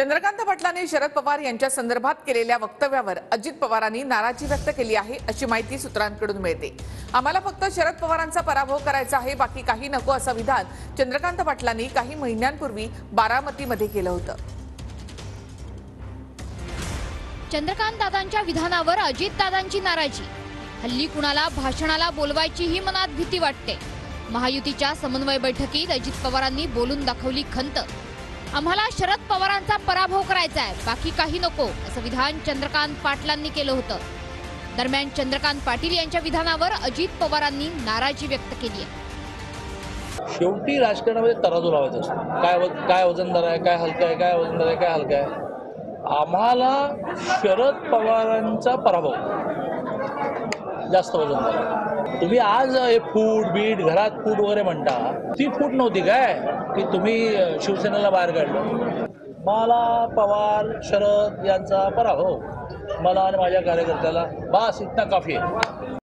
चंद्रकांत पाटलांनी शरद पवार यांच्या संदर्भात केलेल्या वक्तव्यावर अजित पवारांनी नाराजी व्यक्त केली आहे अशी माहिती सूत्रांकडून मिळते। आम्हाला फक्त शरद पवारांचा पराभव करायचा आहे, बाकी काही नको असं विधान चंद्रकांत पाटलांनी काही महिन्यांपूर्वी बारामतीमध्ये केलं होतं। चंद्रकांत दादांच्या विधानावर अजित दादांची नाराजी। हल्ली कुणाला भाषणाला बोलवायचीही मनात भीती वाटते। महायुतीच्या समन्वय बैठकीत अजित पवारांनी बोलून दाखवली खंत। आम्हाला शरद पवारांचा पराभव करायचा आहे, बाकी काही नको असं विधान चंद्रकांत पाटलांनी केलं होतं। दरम्यान चंद्रकांत पाटील यांच्या विधानावर अजित पवारांनी नाराजी व्यक्त केली आहे। शेवटी राजकारणामध्ये तराजू लावायचा असतो। काय वजनदार आहे, काय हलका आहे, काय वजनदार आहे, काय हलका आहे। आम्हाला शरद पवारांचा पराभव जास्त वजनदार आहे। तुम्ही आज हे फूट बीट घरात फूट वगैरे म्हणता, ती फूट नव्हती काय की तुम्ही शिवसेनेला बाहेर काढलं। मला पवार शरद यांचा पराभव, मला आणि माझ्या कार्यकर्त्याला बास इतना काफी आहे।